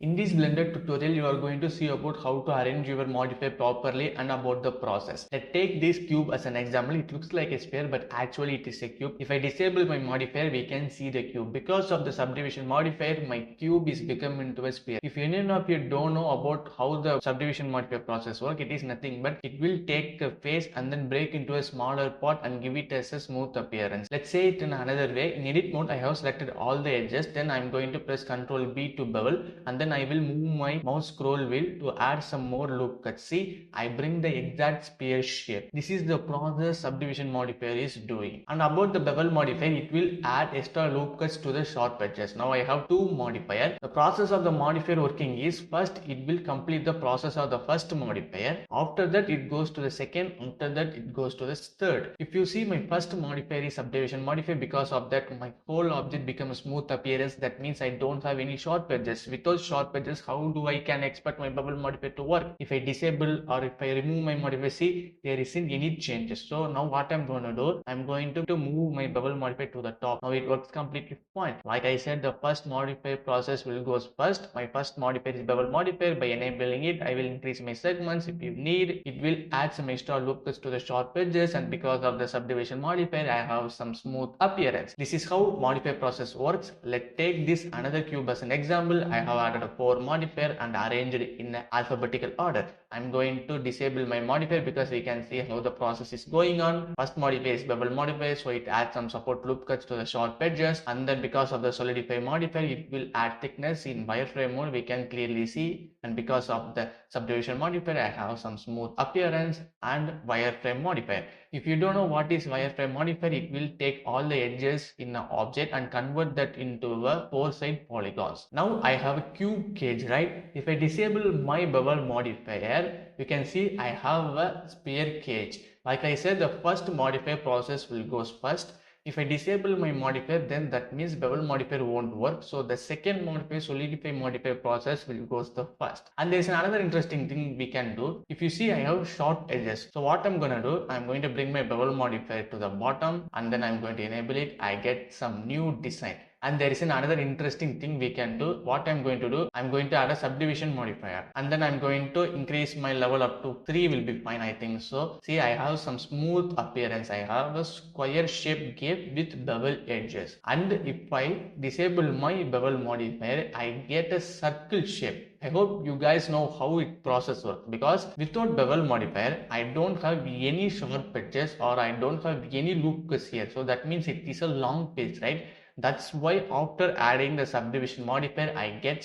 In this Blender tutorial, you are going to see about how to arrange your modifier properly and about the process. Let's take this cube as an example. It looks like a sphere, but actually it is a cube. If I disable my modifier, we can see the cube. Because of the subdivision modifier, my cube is become into a sphere. If any of you don't know about how the subdivision modifier process works, it is nothing but it will take a face and then break into a smaller part and give it as a smooth appearance. Let's say it in another way. In edit mode, I have selected all the edges. Then I'm going to press Ctrl B to bevel, and then I will move my mouse scroll wheel to add some more loop cuts. See, I bring the exact sphere shape. This is the process subdivision modifier is doing. And about the bevel modifier, it will add extra loop cuts to the sharp edges. Now I have two modifier. The process of the modifier working is first it will complete the process of the first modifier. After that it goes to the second. After that it goes to the third. If you see, my first modifier is subdivision modifier. Because of that, my whole object becomes smooth appearance. That means I don't have any sharp edges. Without sharp edges, how do I can expect my bevel modifier to work? If I disable or if I remove my modifier, see, there isn't any changes. So now what I'm going to do, I'm going to move my bevel modifier to the top. Now it works completely fine. Like I said, the first modifier process will go first. My first modifier is bevel modifier. By enabling it, I will increase my segments. If you need, it will add some extra loop cuts to the sharp edges, and because of the subdivision modifier, I have some smooth appearance. This is how modifier process works. Let's take this another cube as an example. I have added a 4 modifier and arranged it in alphabetical order. I'm going to disable my modifier because we can see how the process is going on. First modifier is bevel modifier, so it adds some support loop cuts to the sharp edges, and then because of the solidify modifier, it will add thickness. In wireframe mode, we can clearly see, and because of the subdivision modifier, I have some smooth appearance and wireframe modifier. If you don't know what is wireframe modifier, it will take all the edges in an object and convert that into a 4-side polygons. Now I have a cube cage, right? If I disable my bevel modifier, you can see I have a sphere cage. Like I said, the first modifier process will go first. If I disable my modifier, then that means bevel modifier won't work. So the second modifier, solidify modifier process will go the first. And there's another interesting thing we can do. If you see, I have short edges. So what I'm going to do, I'm going to bring my bevel modifier to the bottom, and then I'm going to enable it. I get some new design. And there is another interesting thing we can do. What I'm going to do, I'm going to add a subdivision modifier, and then I'm going to increase my level up to 3 will be fine, I think so. See, I have some smooth appearance. I have a square shape gap with bevel edges. And if I disable my bevel modifier, I get a circle shape. I hope you guys know how it process works, because without bevel modifier, I don't have any sharp edges or I don't have any loop cuts here. So that means it is a long page, right? That's why after adding the subdivision modifier, I get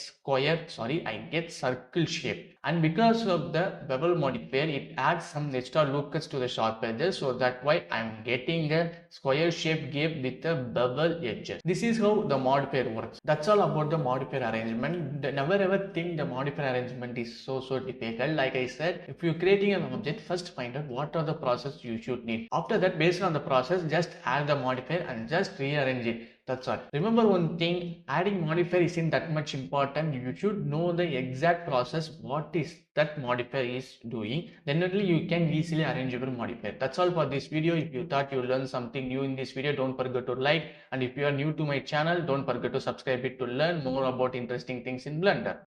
circle shape. And because of the bevel modifier, it adds some extra loop cuts to the sharp edges. So that's why I'm getting a square shape gap with the bevel edges. This is how the modifier works. That's all about the modifier arrangement. Never ever think the modifier arrangement is so difficult. Like I said, if you're creating an object, first find out what are the process you should need. After that, based on the process, just add the modifier and just rearrange it. That's all. Remember one thing, adding modifier isn't that much important. You should know the exact process, what is that modifier is doing. Then only you can easily arrange your modifier. That's all for this video. If you thought you learned something new in this video, don't forget to like. And if you are new to my channel, don't forget to subscribe it to learn more about interesting things in Blender.